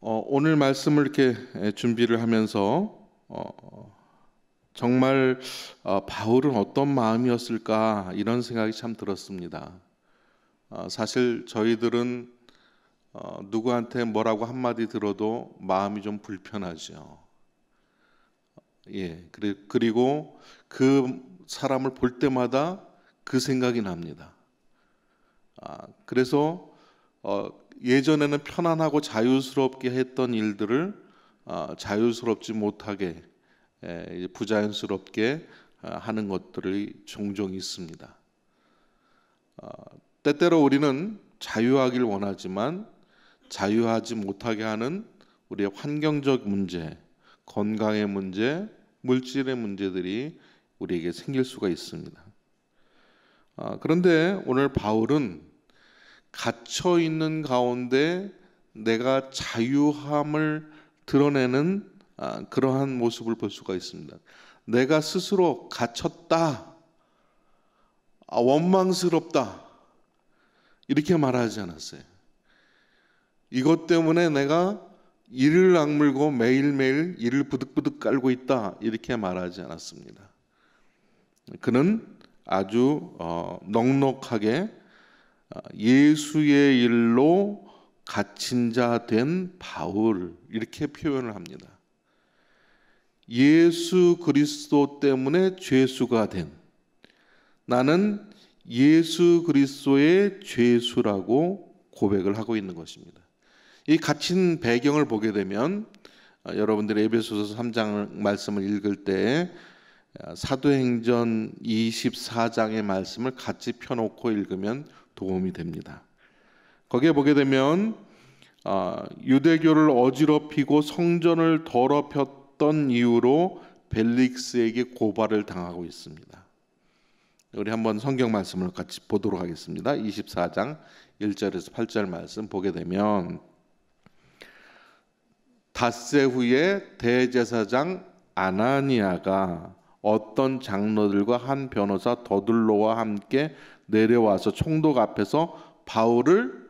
오늘 말씀을 이렇게 준비를 하면서 정말 바울은 어떤 마음이었을까 이런 생각이 참 들었습니다. 사실 저희들은 누구한테 뭐라고 한마디 들어도 마음이 좀 불편하죠. 그리고 그 사람을 볼 때마다 그 생각이 납니다. 그래서 예전에는 편안하고 자유스럽게 했던 일들을 자유스럽지 못하게 부자연스럽게 하는 것들이 종종 있습니다. 때때로 우리는 자유하길 원하지만 자유하지 못하게 하는 우리의 환경적 문제, 건강의 문제, 물질의 문제들이 우리에게 생길 수가 있습니다. 그런데 오늘 바울은 갇혀 있는 가운데 내가 자유함을 드러내는 그러한 모습을 볼 수가 있습니다. 내가 스스로 갇혔다, 원망스럽다 이렇게 말하지 않았어요. 이것 때문에 내가 이를 악물고 매일매일 이를 부득부득 깔고 있다 이렇게 말하지 않았습니다. 그는 아주 넉넉하게 예수의 일로 갇힌 자 된 바울 이렇게 표현을 합니다. 예수 그리스도 때문에 죄수가 된 나는 예수 그리스도의 죄수라고 고백을 하고 있는 것입니다. 이 갇힌 배경을 보게 되면 여러분들이 에베소서 3장 말씀을 읽을 때 사도행전 24장의 말씀을 같이 펴놓고 읽으면 도움이 됩니다. 거기에 보게 되면 유대교를 어지럽히고 성전을 더럽혔던 이유로 벨릭스에게 고발을 당하고 있습니다. 우리 한번 성경 말씀을 같이 보도록 하겠습니다. 24장 1절에서 8절 말씀 보게 되면 닷새 후에 대제사장 아나니아가 어떤 장로들과 한 변호사 더둘로와 함께 내려와서 총독 앞에서 바울을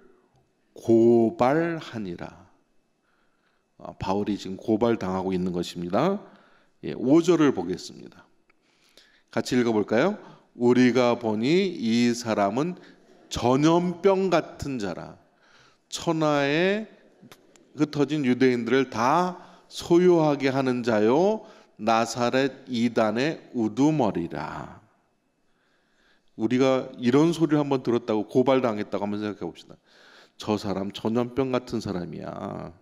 고발하니라. 바울이 지금 고발당하고 있는 것입니다. 5절을 보겠습니다. 같이 읽어볼까요? 우리가 보니 이 사람은 전염병 같은 자라. 천하에 흩어진 유대인들을 다 소유하게 하는 자요 나사렛 이단의 우두머리라. 우리가 이런 소리를 한번 들었다고 고발당했다고 한번 생각해 봅시다. 저 사람 전염병 같은 사람이야.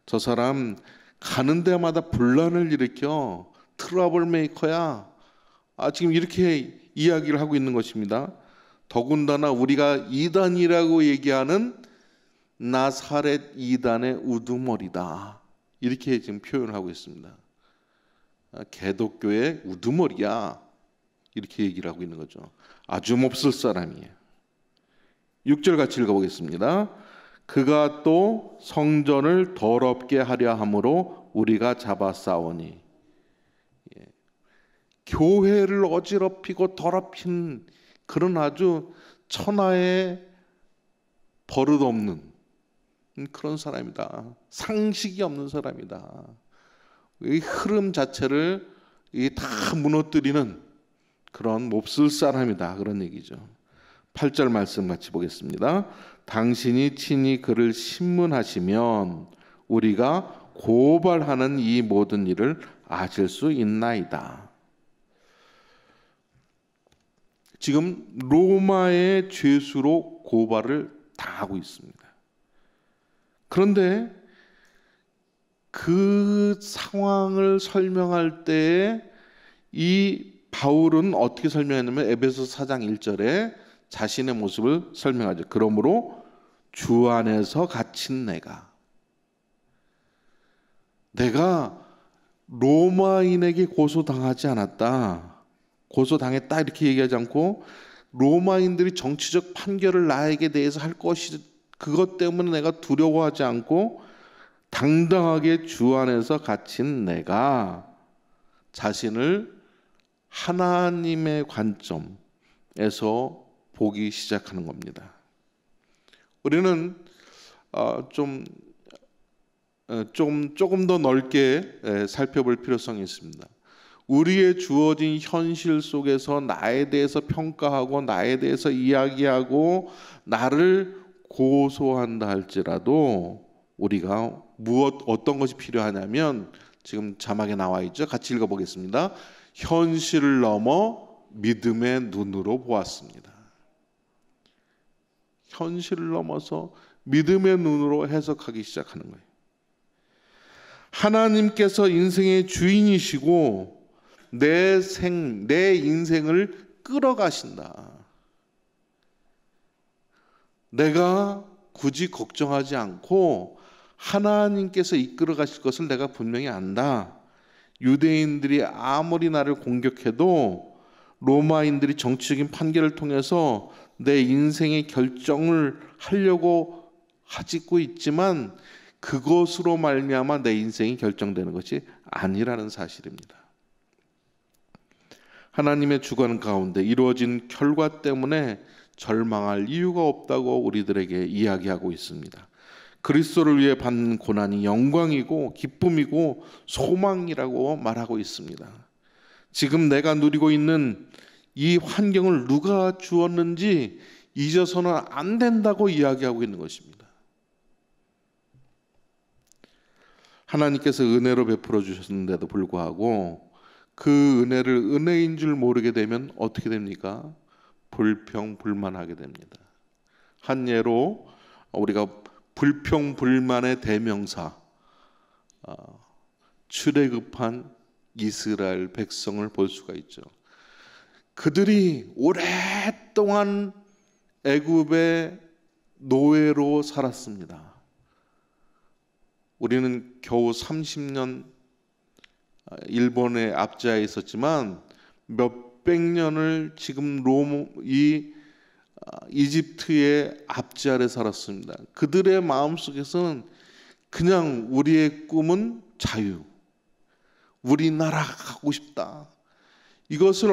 저 사람 가는 데마다 분란을 일으켜 트러블 메이커야. 지금 이렇게 이야기를 하고 있는 것입니다. 더군다나 우리가 이단이라고 얘기하는 나사렛 이단의 우두머리다. 이렇게 지금 표현을 하고 있습니다. 개독교의 우두머리야. 이렇게 얘기를 하고 있는 거죠. 아주 몹쓸 사람이에요. 6절 같이 읽어보겠습니다. 그가 또 성전을 더럽게 하려 함으로 우리가 잡아 싸우니. 교회를 어지럽히고 더럽힌 그런 아주 천하의 버릇없는 그런 사람이다. 상식이 없는 사람이다. 이 흐름 자체를 다 무너뜨리는 그런 몹쓸 사람이다. 그런 얘기죠. 8절 말씀 같이 보겠습니다. 당신이 친히 그를 신문하시면 우리가 고발하는 이 모든 일을 아실 수 있나이다. 지금 로마의 죄수로 고발을 당하고 있습니다. 그런데 그 상황을 설명할 때 이 바울은 어떻게 설명했냐면 에베소 4장 1절에 자신의 모습을 설명하죠. 그러므로 주 안에서 갇힌 내가 로마인에게 고소당하지 않았다. 고소당했다 이렇게 얘기하지 않고 로마인들이 정치적 판결을 나에게 대해서 할 것이 그것 때문에 내가 두려워하지 않고 당당하게 주 안에서 갇힌 내가 자신을 하나님의 관점에서 보기 시작하는 겁니다. 우리는 좀 조금 더 넓게 살펴볼 필요성이 있습니다. 우리의 주어진 현실 속에서 나에 대해서 평가하고 나에 대해서 이야기하고 나를 고소한다 할지라도 우리가 어떤 것이 필요하냐면 지금 자막에 나와 있죠. 같이 읽어보겠습니다. 현실을 넘어 믿음의 눈으로 보았습니다. 현실을 넘어서 믿음의 눈으로 해석하기 시작하는 거예요. 하나님께서 인생의 주인이시고 내 인생을 끌어가신다. 내가 굳이 걱정하지 않고 하나님께서 이끌어 가실 것을 내가 분명히 안다. 유대인들이 아무리 나를 공격해도 로마인들이 정치적인 판결을 통해서 내 인생의 결정을 하려고 하고 있지만 그것으로 말미암아 내 인생이 결정되는 것이 아니라는 사실입니다. 하나님의 주관 가운데 이루어진 결과 때문에 절망할 이유가 없다고 우리들에게 이야기하고 있습니다. 그리스도를 위해 받는 고난이 영광이고 기쁨이고 소망이라고 말하고 있습니다. 지금 내가 누리고 있는 이 환경을 누가 주었는지 잊어서는 안 된다고 이야기하고 있는 것입니다. 하나님께서 은혜로 베풀어 주셨는데도 불구하고 그 은혜를 은혜인 줄 모르게 되면 어떻게 됩니까? 불평불만하게 됩니다. 한 예로 우리가 불평불만의 대명사 출애굽한 이스라엘 백성을 볼 수가 있죠. 그들이 오랫동안 애굽의 노예로 살았습니다. 우리는 겨우 30년 일본의 압제하에 있었지만 몇백 년을 지금 이집트의 압제 아래 살았습니다. 그들의 마음속에서는 그냥 우리의 꿈은 자유, 우리나라 가고 싶다. 이것을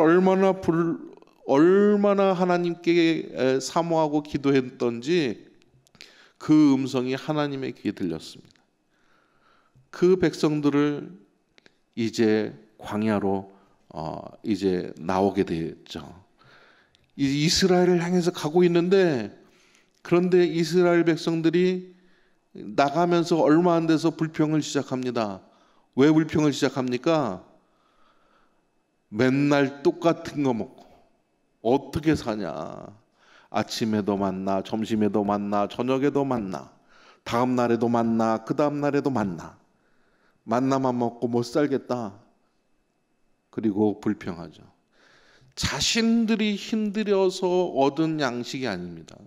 얼마나 하나님께 사모하고 기도했던지 그 음성이 하나님의 귀에 들렸습니다. 그 백성들을 이제 광야로 이제 나오게 되었죠. 이스라엘을 향해서 가고 있는데 그런데 이스라엘 백성들이 나가면서 얼마 안 돼서 불평을 시작합니다. 왜 불평을 시작합니까? 맨날 똑같은 거 먹고 어떻게 사냐. 아침에도 만나, 점심에도 만나, 저녁에도 만나, 다음 날에도 만나, 그 다음 날에도 만나. 만나만 먹고 못 살겠다. 그리고 불평하죠. 자신들이 힘들여서 얻은 양식이 아닙니다.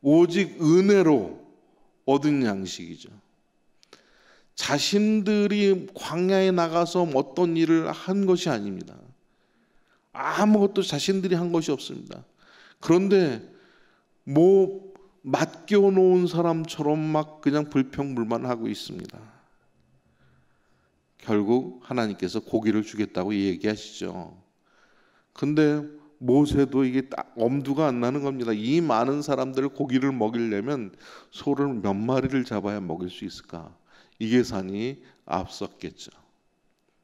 오직 은혜로 얻은 양식이죠. 자신들이 광야에 나가서 어떤 일을 한 것이 아닙니다. 아무것도 자신들이 한 것이 없습니다. 그런데 맡겨놓은 사람처럼 막 그냥 불평불만하고 있습니다. 결국 하나님께서 고기를 주겠다고 얘기하시죠. 근데 모세도 이게 딱 엄두가 안 나는 겁니다. 이 많은 사람들을 고기를 먹이려면 소를 몇 마리를 잡아야 먹일 수 있을까? 이 계산이 앞섰겠죠.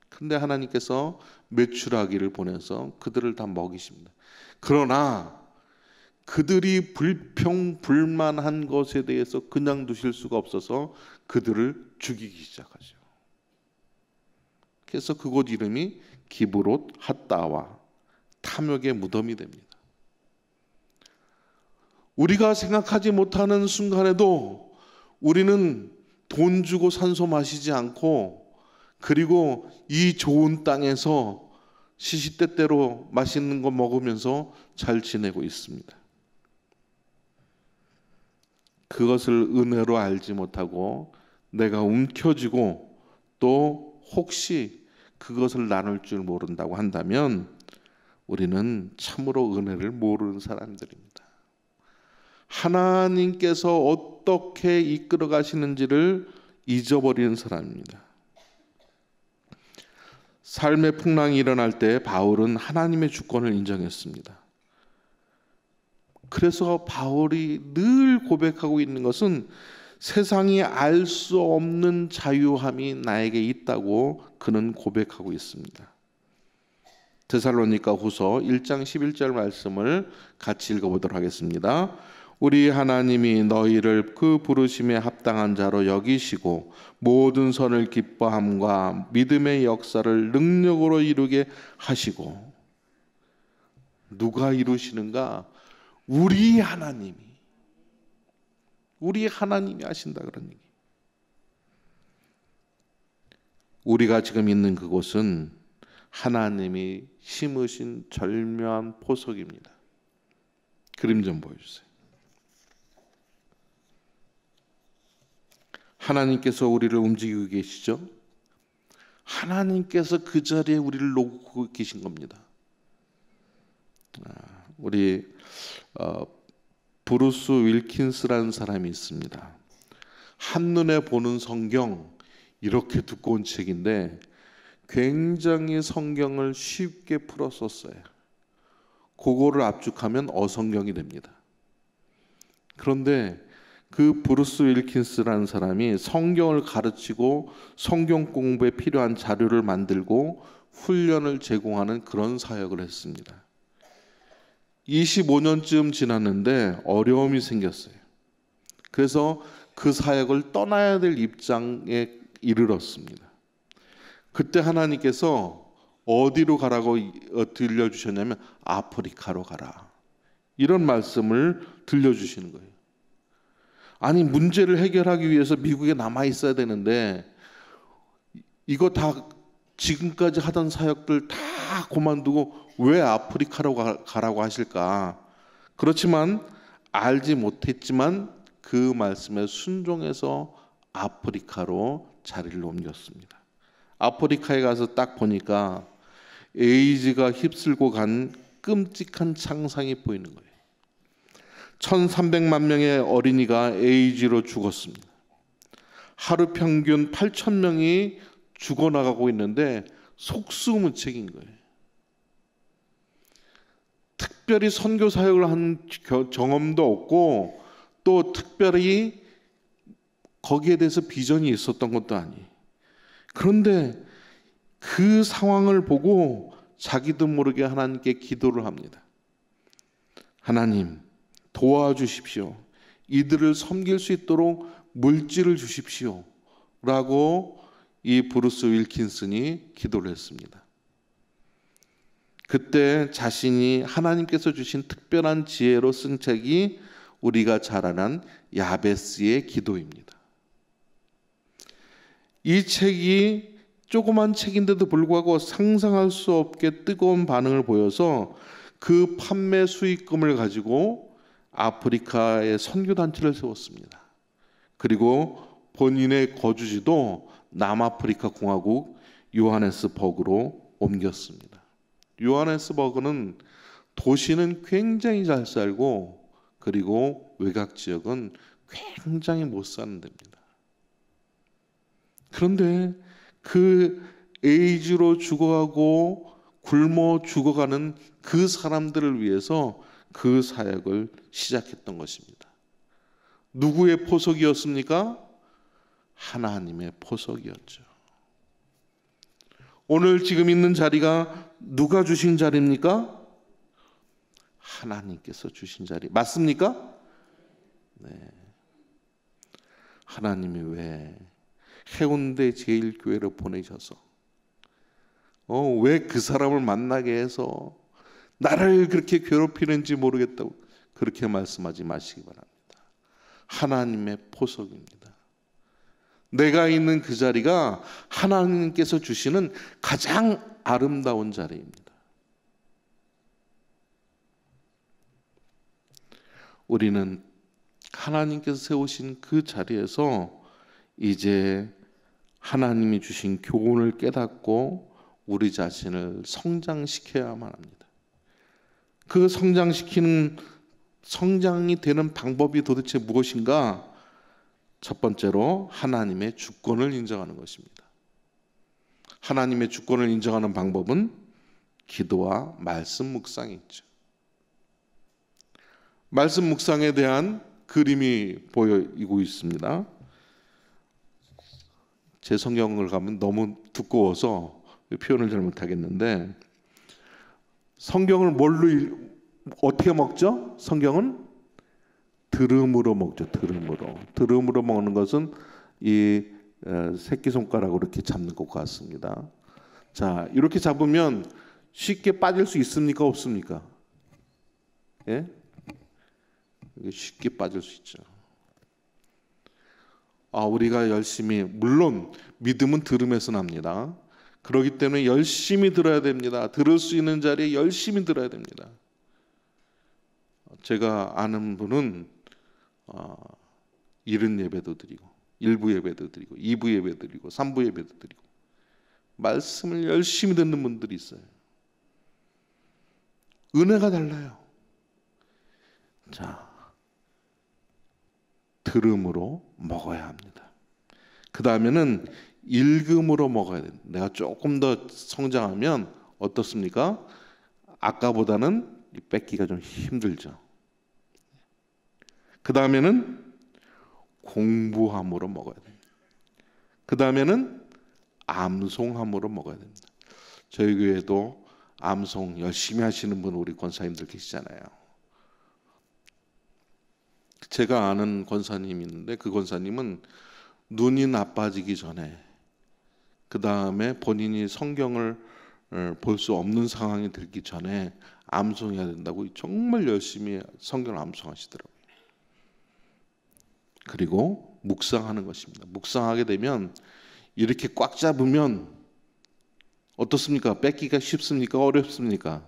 근데 하나님께서 메추라기를 보내서 그들을 다 먹이십니다. 그러나 그들이 불평불만한 것에 대해서 그냥 두실 수가 없어서 그들을 죽이기 시작하죠. 그래서 그곳 이름이 기브롯 핫다와 탐욕의 무덤이 됩니다. 우리가 생각하지 못하는 순간에도 우리는 돈 주고 산소 마시지 않고 그리고 이 좋은 땅에서 시시때때로 맛있는 거 먹으면서 잘 지내고 있습니다. 그것을 은혜로 알지 못하고 내가 움켜쥐고 또 혹시 그것을 나눌 줄 모른다고 한다면 우리는 참으로 은혜를 모르는 사람들입니다. 하나님께서 어떻게 이끌어 가시는지를 잊어버리는 사람입니다. 삶의 풍랑이 일어날 때 바울은 하나님의 주권을 인정했습니다. 그래서 바울이 늘 고백하고 있는 것은 세상이 알 수 없는 자유함이 나에게 있다고 그는 고백하고 있습니다. 데살로니가 후서 1장 11절 말씀을 같이 읽어보도록 하겠습니다. 우리 하나님이 너희를 그 부르심에 합당한 자로 여기시고 모든 선을 기뻐함과 믿음의 역사를 능력으로 이루게 하시고. 누가 이루시는가? 우리 하나님이 하신다, 그런 얘기. 우리가 지금 있는 그곳은 하나님이 심으신 절묘한 포석입니다. 그림 좀 보여주세요. 하나님께서 우리를 움직이고 계시죠? 하나님께서 그 자리에 우리를 놓고 계신 겁니다. 우리 브루스 윌킨스라는 사람이 있습니다. 한눈에 보는 성경, 이렇게 두꺼운 책인데 굉장히 성경을 쉽게 풀어 썼어요. 그거를 압축하면 어성경이 됩니다. 그런데 그 브루스 윌킨스라는 사람이 성경을 가르치고 성경 공부에 필요한 자료를 만들고 훈련을 제공하는 그런 사역을 했습니다. 25년쯤 지났는데 어려움이 생겼어요. 그래서 그 사역을 떠나야 될 입장에 이르렀습니다. 그때 하나님께서 어디로 가라고 들려주셨냐면 아프리카로 가라, 이런 말씀을 들려주시는 거예요. 아니, 문제를 해결하기 위해서 미국에 남아 있어야 되는데 이거 다 지금까지 하던 사역들 다 그만두고 왜 아프리카로 가라고 하실까? 그렇지만 알지 못했지만 그 말씀에 순종해서 아프리카로 자리를 옮겼습니다. 아프리카에 가서 딱 보니까 에이즈가 휩쓸고 간 끔찍한 창상이 보이는 거예요. 1300만 명의 어린이가 에이즈로 죽었습니다. 하루 평균 8,000명이 죽어나가고 있는데 속수무책인 거예요. 특별히 선교 사역을 한 경험도 없고 또 특별히 거기에 대해서 비전이 있었던 것도 아니에요. 그런데 그 상황을 보고 자기도 모르게 하나님께 기도를 합니다. 하나님, 도와주십시오. 이들을 섬길 수 있도록 물질을 주십시오. 라고 이 브루스 윌킨슨이 기도를 했습니다. 그때 자신이 하나님께서 주신 특별한 지혜로 쓴 책이 우리가 잘 아는 야베스의 기도입니다. 이 책이 조그만 책인데도 불구하고 상상할 수 없게 뜨거운 반응을 보여서 그 판매 수익금을 가지고 아프리카의 선교단체를 세웠습니다. 그리고 본인의 거주지도 남아프리카 공화국 요하네스버그로 옮겼습니다. 요하네스버그는 도시는 굉장히 잘 살고 그리고 외곽 지역은 굉장히 못 사는 데입니다. 그런데 그 에이즈로 죽어가고 굶어 죽어가는 그 사람들을 위해서 그 사역을 시작했던 것입니다. 누구의 포석이었습니까? 하나님의 포석이었죠. 오늘 지금 있는 자리가 누가 주신 자리입니까? 하나님께서 주신 자리. 맞습니까? 네. 하나님이 왜 해운대 제일교회를 보내셔서 왜 그 사람을 만나게 해서 나를 그렇게 괴롭히는지 모르겠다고 그렇게 말씀하지 마시기 바랍니다. 하나님의 포석입니다. 내가 있는 그 자리가 하나님께서 주시는 가장 아름다운 자리입니다. 우리는 하나님께서 세우신 그 자리에서 이제 하나님이 주신 교훈을 깨닫고 우리 자신을 성장시켜야만 합니다. 그 성장이 되는 방법이 도대체 무엇인가? 첫 번째로 하나님의 주권을 인정하는 것입니다. 하나님의 주권을 인정하는 방법은 기도와 말씀 묵상이 있죠. 말씀 묵상에 대한 그림이 보이고 있습니다. 제 성경을 가면 너무 두꺼워서 표현을 잘 못하겠는데, 성경을 어떻게 먹죠? 성경은 들음으로 먹죠. 들음으로 먹는 것은 이 새끼손가락으로 이렇게 잡는 것 같습니다. 자, 이렇게 잡으면 쉽게 빠질 수 있습니까? 없습니까? 예? 쉽게 빠질 수 있죠. 우리가 열심히, 물론 믿음은 들음에서 납니다. 그렇기 때문에 열심히 들어야 됩니다. 들을 수 있는 자리에 열심히 들어야 됩니다. 제가 아는 분은 70예배도 드리고 1부 예배도 드리고 2부 예배도 드리고 3부 예배도 드리고 말씀을 열심히 듣는 분들이 있어요. 은혜가 달라요. 자, 들음으로 먹어야 합니다. 그 다음에는 읽음으로 먹어야 됩니다. 내가 조금 더 성장하면 어떻습니까? 아까보다는 뺏기가 좀 힘들죠. 그 다음에는 공부함으로 먹어야 됩니다. 그 다음에는 암송함으로 먹어야 됩니다. 저희 교회도 암송 열심히 하시는 분 우리 권사님들 계시잖아요. 제가 아는 권사님이 있는데 그 권사님은 눈이 나빠지기 전에, 그 다음에 본인이 성경을 볼 수 없는 상황이 들기 전에 암송해야 된다고 정말 열심히 성경을 암송하시더라고요. 그리고 묵상하는 것입니다. 묵상하게 되면 이렇게 꽉 잡으면 어떻습니까? 뺏기가 쉽습니까? 어렵습니까?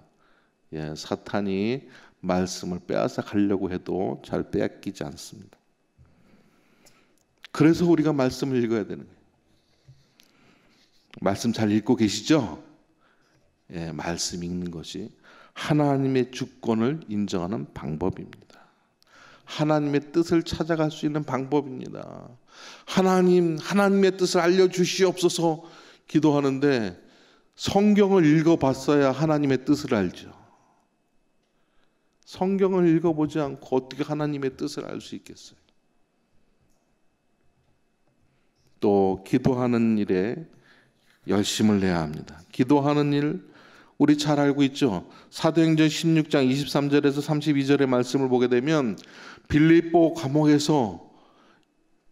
예, 사탄이 말씀을 빼앗아 가려고 해도 잘 빼앗기지 않습니다. 그래서 우리가 말씀을 읽어야 되는 거예요. 말씀 잘 읽고 계시죠? 예, 말씀 읽는 것이 하나님의 주권을 인정하는 방법입니다. 하나님의 뜻을 찾아갈 수 있는 방법입니다. 하나님의 뜻을 알려주시옵소서 기도하는데 성경을 읽어봤어야 하나님의 뜻을 알죠. 성경을 읽어보지 않고 어떻게 하나님의 뜻을 알 수 있겠어요? 또 기도하는 일에 열심을 내야 합니다. 기도하는 일 우리 잘 알고 있죠. 사도행전 16장 23절에서 32절의 말씀을 보게 되면 빌립보 감옥에서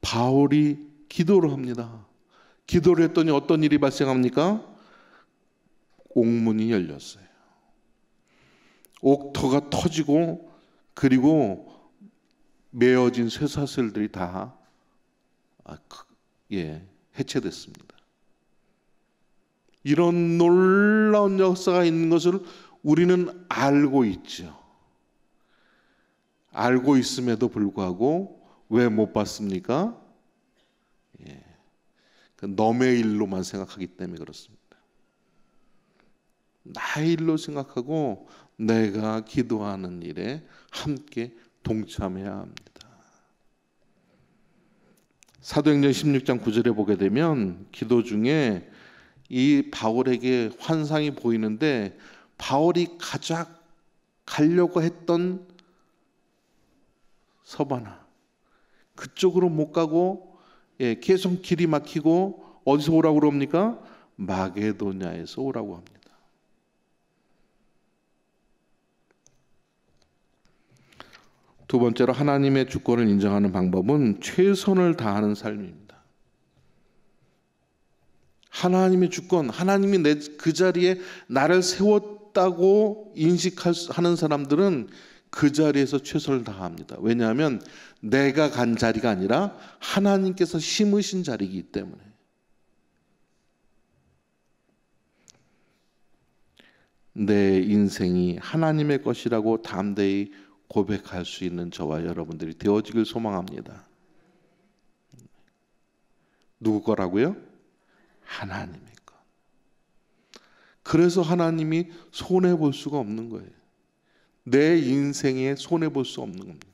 바울이 기도를 합니다. 기도를 했더니 어떤 일이 발생합니까? 옥문이 열렸어요. 옥터가 터지고 그리고 메어진 쇠사슬들이 다 해체됐습니다. 이런 놀라운 역사가 있는 것을 우리는 알고 있죠. 알고 있음에도 불구하고 왜 못 봤습니까? 너의 일로만 생각하기 때문에 그렇습니다. 나의 일로 생각하고 내가 기도하는 일에 함께 동참해야 합니다. 사도행전 16장 9절에 보게 되면 기도 중에 이 바울에게 환상이 보이는데 바울이 가려고 했던 서바나 그쪽으로 못 가고 계속 길이 막히고 어디서 오라고 그럽니까? 마게도냐에서 오라고 합니다. 두 번째로 하나님의 주권을 인정하는 방법은 최선을 다하는 삶입니다. 하나님의 주권, 하나님이 그 자리에 나를 세웠다고 인식하는 사람들은 그 자리에서 최선을 다합니다. 왜냐하면 내가 간 자리가 아니라 하나님께서 심으신 자리이기 때문에. 내 인생이 하나님의 것이라고 담대히 고백할 수 있는 저와 여러분들이 되어지길 소망합니다. 누구 거라고요? 하나님의 것. 그래서 하나님이 손해볼 수가 없는 거예요. 내 인생에 손해볼 수 없는 겁니다.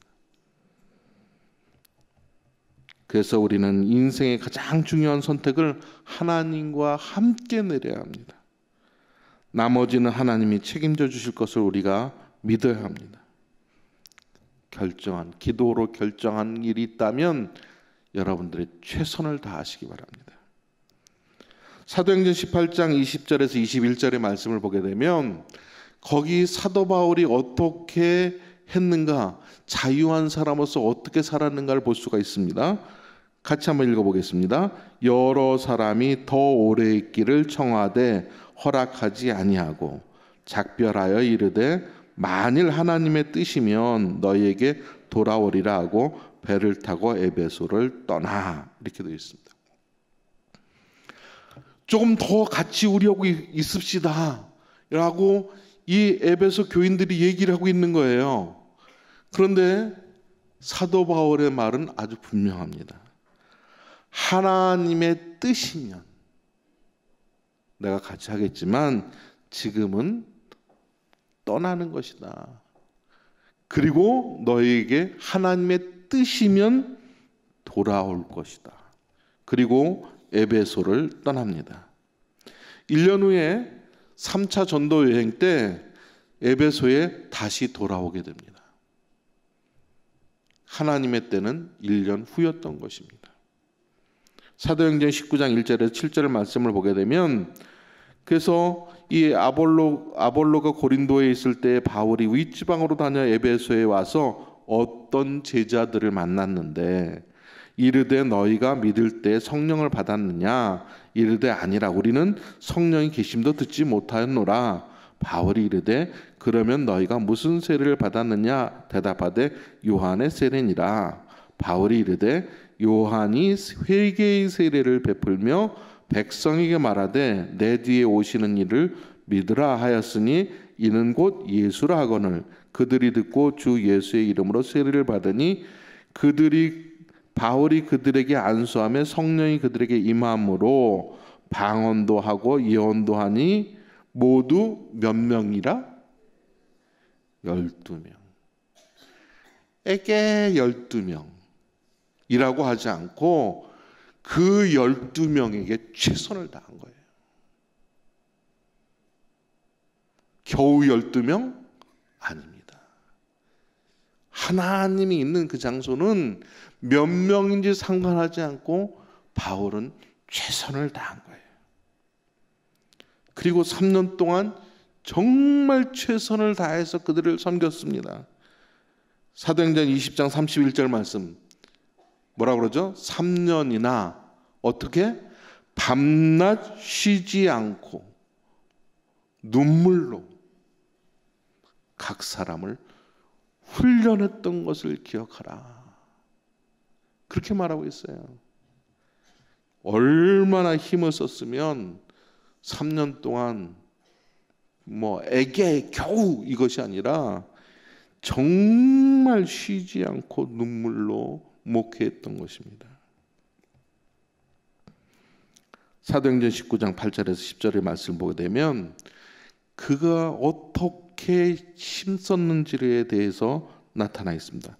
그래서 우리는 인생의 가장 중요한 선택을 하나님과 함께 내려야 합니다. 나머지는 하나님이 책임져 주실 것을 우리가 믿어야 합니다. 결정한, 기도로 결정한 일이 있다면 여러분들의 최선을 다하시기 바랍니다. 사도행전 18장 20절에서 21절의 말씀을 보게 되면 거기 사도 바울이 어떻게 했는가, 자유한 사람으로서 어떻게 살았는가를 볼 수가 있습니다. 같이 한번 읽어보겠습니다. 여러 사람이 더 오래 있기를 청하되 허락하지 아니하고 작별하여 이르되 만일 하나님의 뜻이면 너희에게 돌아오리라 하고 배를 타고 에베소를 떠나, 이렇게 되어 있습니다. 조금 더 같이 우리하고 있읍시다 라고 이 에베소 교인들이 얘기를 하고 있는 거예요. 그런데 사도 바울의 말은 아주 분명합니다. 하나님의 뜻이면 내가 같이 하겠지만 지금은 떠나는 것이다. 그리고 너희에게 하나님의 뜻이면 돌아올 것이다. 그리고 에베소를 떠납니다. 1년 후에 3차 전도 여행 때 에베소에 다시 돌아오게 됩니다. 하나님의 때는 1년 후였던 것입니다. 사도행전 19장 1절에서 7절 말씀을 보게 되면, 그래서 이 아볼로가 고린도에 있을 때 바울이 윗지방으로 다녀 에베소에 와서 어떤 제자들을 만났는데 이르되 너희가 믿을 때 성령을 받았느냐, 이르되 아니라 우리는 성령의 계심도 듣지 못하였노라. 바울이 이르되 그러면 너희가 무슨 세례를 받았느냐, 대답하되 요한의 세례니라. 바울이 이르되 요한이 회개의 세례를 베풀며 백성에게 말하되 내 뒤에 오시는 이를 믿으라 하였으니 이는 곧 예수라 하거늘 그들이 듣고 주 예수의 이름으로 세례를 받으니 바울이 그들에게 안수하며 성령이 그들에게 임함으로 방언도 하고 예언도 하니 모두 몇 명이라? 12명. 에게 12명이라고 하지 않고 그 12명에게 최선을 다한 거예요. 겨우 12명? 아닙니다. 하나님이 있는 그 장소는 몇 명인지 상관하지 않고 바울은 최선을 다한 거예요. 그리고 3년 동안 정말 최선을 다해서 그들을 섬겼습니다. 사도행전 20장 31절 말씀 뭐라고 그러죠? 3년이나 어떻게? 밤낮 쉬지 않고 눈물로 각 사람을 훈련했던 것을 기억하라. 그렇게 말하고 있어요. 얼마나 힘을 썼으면 3년 동안 에게 겨우 이것이 아니라 정말 쉬지 않고 눈물로 목회했던 것입니다. 사도행전 19장 8절에서 10절의 말씀을 보게 되면 그가 어떻게 힘썼는지에 대해서 나타나 있습니다.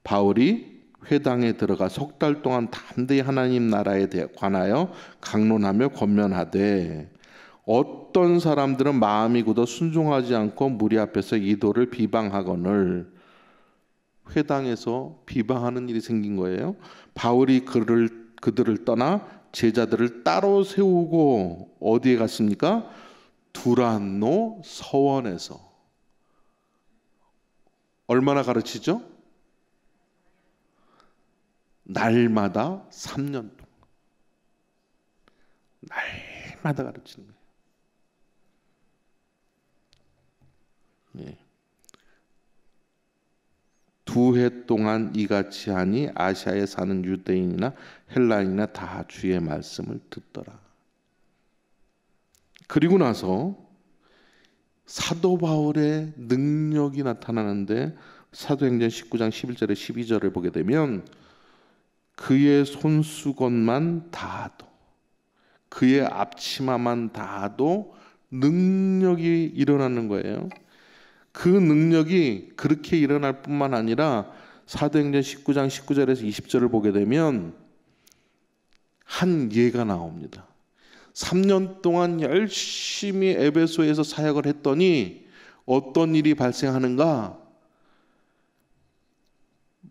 바울이 회당에 들어가 석 달 동안 담대히 하나님 나라에 관하여 강론하며 권면하되 어떤 사람들은 마음이 굳어 순종하지 않고 무리 앞에서 이도를 비방하거늘, 회당에서 비방하는 일이 생긴 거예요. 바울이 그들을 떠나 제자들을 따로 세우고 어디에 갔습니까? 두란노 서원에서. 얼마나 가르치죠? 날마다 3년 동안. 날마다 가르치는 거예요. 예. 2해 동안 이같이 하니 아시아에 사는 유대인이나 헬라인이나 다 주의 말씀을 듣더라. 그리고 나서 사도 바울의 능력이 나타나는데 사도행전 19장 11절에 12절을 보게 되면 그의 손수건만 닿아도, 그의 앞치마만 닿아도 능력이 일어나는 거예요. 그 능력이 그렇게 일어날 뿐만 아니라 사도행전 19장 19절에서 20절을 보게 되면 한 예가 나옵니다. 3년 동안 열심히 에베소에서 사역을 했더니 어떤 일이 발생하는가?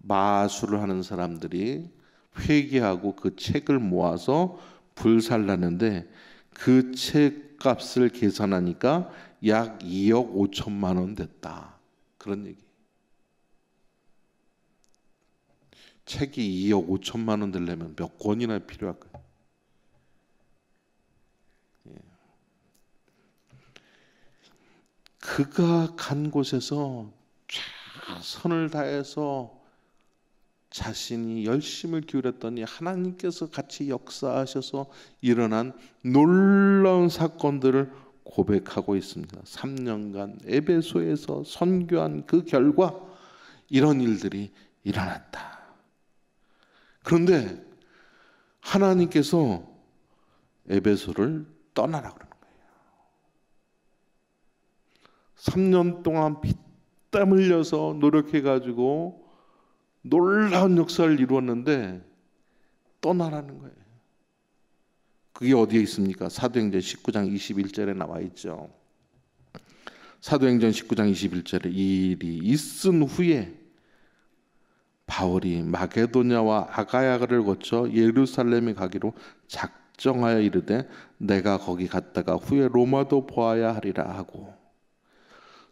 마술을 하는 사람들이 회개하고 그 책을 모아서 불살랐는데 그 책 값을 계산하니까 약 2억 5천만 원 됐다. 그런 얘기. 책이 2억 5천만 원 되려면 몇 권이나 필요할까요? 그가 간 곳에서 최선을 다해서 자신이 열심을 기울였더니 하나님께서 같이 역사하셔서 일어난 놀라운 사건들을 고백하고 있습니다. 3년간 에베소에서 선교한 그 결과 이런 일들이 일어났다. 그런데 하나님께서 에베소를 떠나라 그러는 거예요. 3년 동안 피땀 흘려서 노력해가지고 놀라운 역사를 이루었는데 떠나라는 거예요. 그게 어디에 있습니까? 사도행전 19장 21절에 나와 있죠. 사도행전 19장 21절에 이 일이 있은 후에 바울이 마게도냐와 아가야를 거쳐 예루살렘에 가기로 작정하여 이르되 내가 거기 갔다가 후에 로마도 보아야 하리라 하고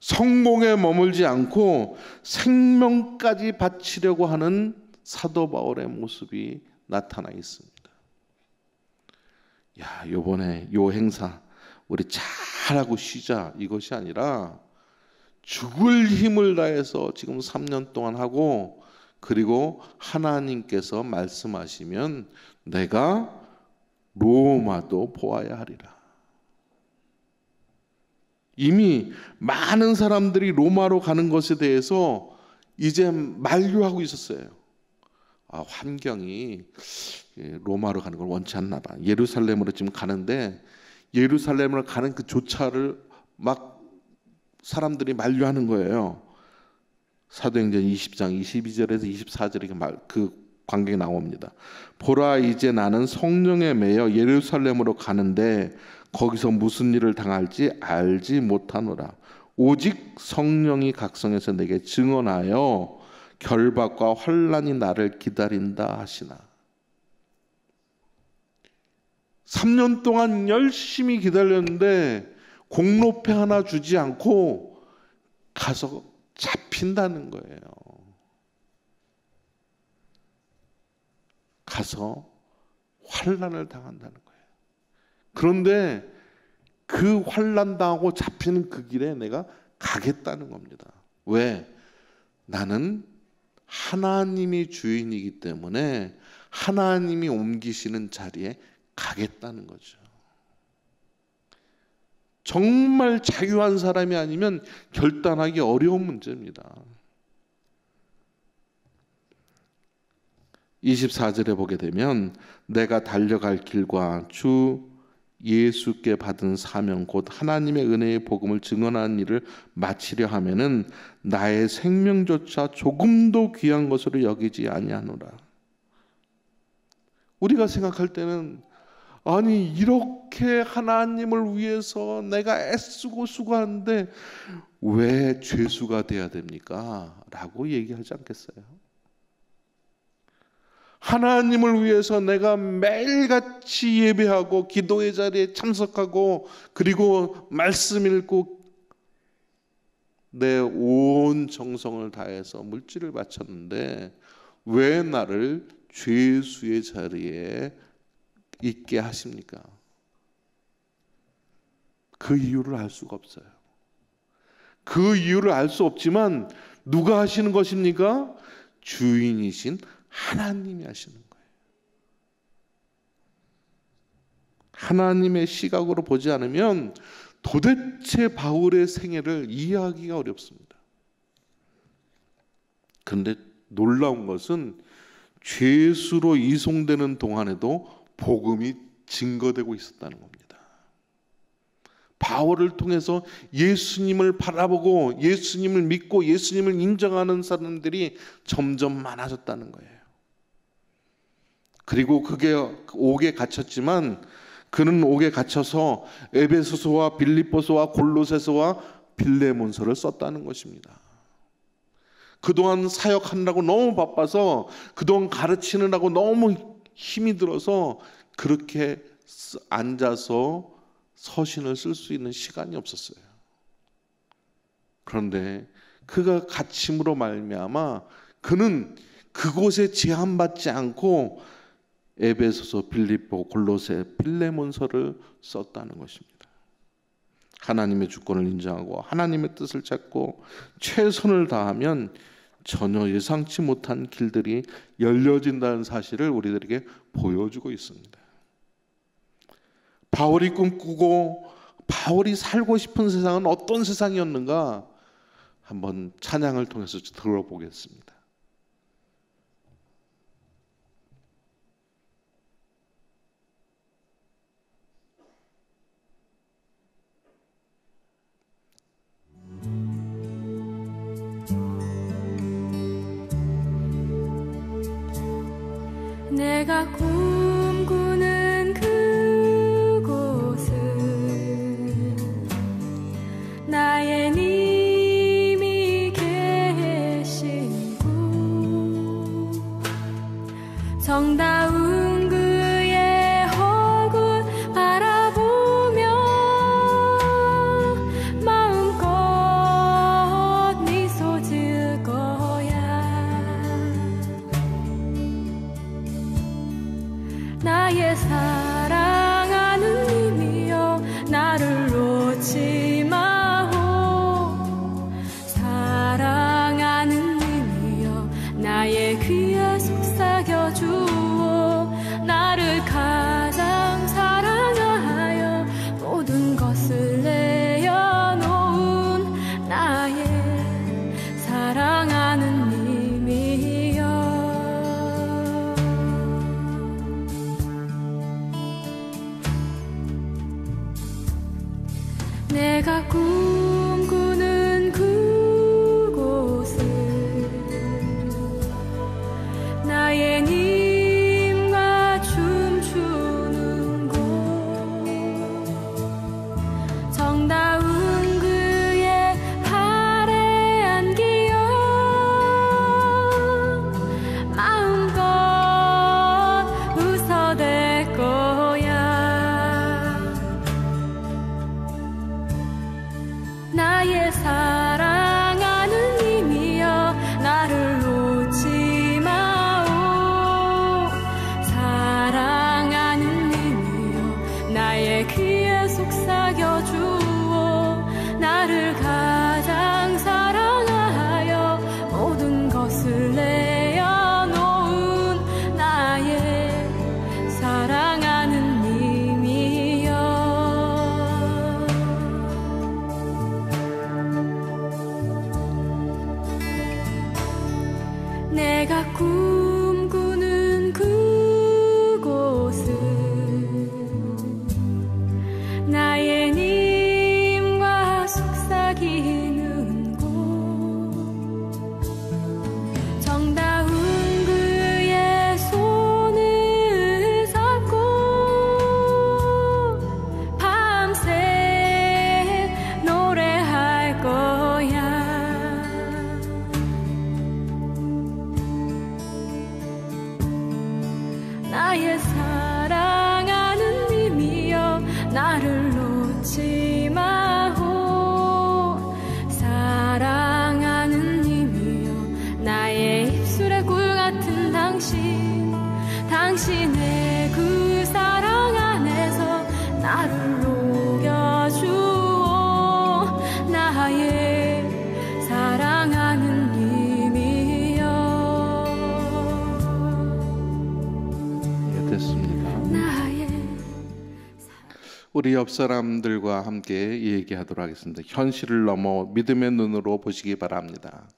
성공에 머물지 않고 생명까지 바치려고 하는 사도 바울의 모습이 나타나 있습니다. 야, 요번에 요 행사 우리 잘하고 쉬자 이것이 아니라 죽을 힘을 다해서 지금 3년 동안 하고 그리고 하나님께서 말씀하시면 내가 로마도 보아야 하리라. 이미 많은 사람들이 로마로 가는 것에 대해서 이제 만류하고 있었어요. 환경이 로마로 가는 걸 원치 않나 봐. 예루살렘으로 지금 가는데 예루살렘으로 가는 그 조차를 막 사람들이 만류하는 거예요. 사도행전 20장 22절에서 24절에 그 관계가 나옵니다. 보라 이제 나는 성령에 매여 예루살렘으로 가는데 거기서 무슨 일을 당할지 알지 못하노라. 오직 성령이 각성해서 내게 증언하여 결박과 환난이 나를 기다린다 하시나. 3년 동안 열심히 기다렸는데 공로패 하나 주지 않고 가서 잡힌다는 거예요. 가서 환난을 당한다는 거예요. 그런데 그 환난 당하고 잡히는 그 길에 내가 가겠다는 겁니다. 왜? 나는 하나님이 주인이기 때문에 하나님이 옮기시는 자리에 가겠다는 거죠. 정말 자유한 사람이 아니면 결단하기 어려운 문제입니다. 24절에 보게 되면 내가 달려갈 길과 주 예수께 받은 사명 곧 하나님의 은혜의 복음을 증언하는 일을 마치려 하면은 나의 생명조차 조금도 귀한 것으로 여기지 아니하노라. 우리가 생각할 때는 아니 이렇게 하나님을 위해서 내가 애쓰고 수고하는데 왜 죄수가 돼야 됩니까? 라고 얘기하지 않겠어요? 하나님을 위해서 내가 매일같이 예배하고 기도의 자리에 참석하고 그리고 말씀 읽고 내 온 정성을 다해서 물질을 바쳤는데 왜 나를 죄수의 자리에 있게 하십니까? 그 이유를 알 수가 없어요. 그 이유를 알 수 없지만 누가 하시는 것입니까? 주인이신 하나님이 하시는 거예요. 하나님의 시각으로 보지 않으면 도대체 바울의 생애를 이해하기가 어렵습니다. 그런데 놀라운 것은 죄수로 이송되는 동안에도 복음이 증거되고 있었다는 겁니다. 바울을 통해서 예수님을 바라보고 예수님을 믿고 예수님을 인정하는 사람들이 점점 많아졌다는 거예요. 그리고 그게 옥에 갇혔지만 그는 옥에 갇혀서 에베소서와 빌립보서와 골로새서와 빌레몬서를 썼다는 것입니다. 그동안 사역하느라고 너무 바빠서 그동안 가르치느라고 너무 힘이 들어서 그렇게 앉아서 서신을 쓸 수 있는 시간이 없었어요. 그런데 그가 갇힘으로 말미암아 그는 그곳에 제한받지 않고 에베소서, 빌립보, 골로새, 빌레몬서를 썼다는 것입니다. 하나님의 주권을 인정하고 하나님의 뜻을 찾고 최선을 다하면 전혀 예상치 못한 길들이 열려진다는 사실을 우리들에게 보여주고 있습니다. 바울이 꿈꾸고 바울이 살고 싶은 세상은 어떤 세상이었는가 한번 찬양을 통해서 들어보겠습니다. 내가 꿈꾸는 그곳은 나의 님이 계신 곳, 정다운 그의 얼굴 바라보며 마음껏 미소 지을 거야. 나의 사랑하는 님이여 나를 놓지 마오. 사랑하는 님이여 나의 귀에 속삭여 주오. 나를 가장 사랑하여 모든 것을 내어놓은 나의 사랑하는 님이여. 내가 꿈꾸는 그곳은 나의 님과 춤추는 곳, 정다운 그의 발에 안기어 마음껏 웃어댈 거야. 나의 사랑하는 님이여 나를 놓지 마오. 사랑하는 님이여 나의 귀에 속삭여 주오. 나를 가장 사랑하여 모든 것을 내어놓은 나의 사랑하는 님이여. 내가 꿈꾸는 그곳은 나의 님과 속삭이는 곳, 정다운 그의 손을 잡고 밤새 노래할 거야. 나의 사랑하는 님이여 나를 놓지 마오. 사랑하는 님이여 나의 입술의 꿀 같은 당신의 그 사랑 안에서 나를 녹여주오. 나의 사랑하는 님이여. 됐습니다. 우리 옆 사람들과 함께 얘기하도록 하겠습니다. 현실을 넘어 믿음의 눈으로 보시기 바랍니다.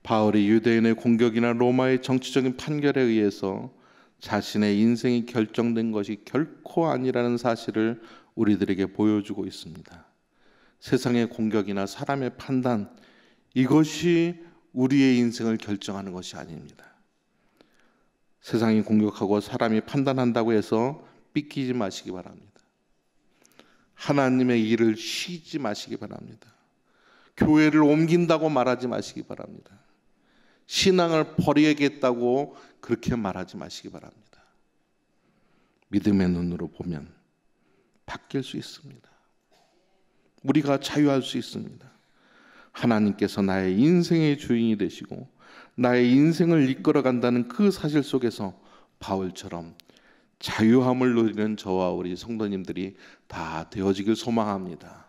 바울이 유대인의 공격이나 로마의 정치적인 판결에 의해서 자신의 인생이 결정된 것이 결코 아니라는 사실을 우리들에게 보여주고 있습니다. 세상의 공격이나 사람의 판단, 이것이 우리의 인생을 결정하는 것이 아닙니다. 세상이 공격하고 사람이 판단한다고 해서 삐끼지 마시기 바랍니다. 하나님의 일을 쉬지 마시기 바랍니다. 교회를 옮긴다고 말하지 마시기 바랍니다. 신앙을 버리겠다고 그렇게 말하지 마시기 바랍니다. 믿음의 눈으로 보면 바뀔 수 있습니다. 우리가 자유할 수 있습니다. 하나님께서 나의 인생의 주인이 되시고 나의 인생을 이끌어간다는 그 사실 속에서 바울처럼 자유함을 누리는 저와 우리 성도님들이 다 되어지길 소망합니다.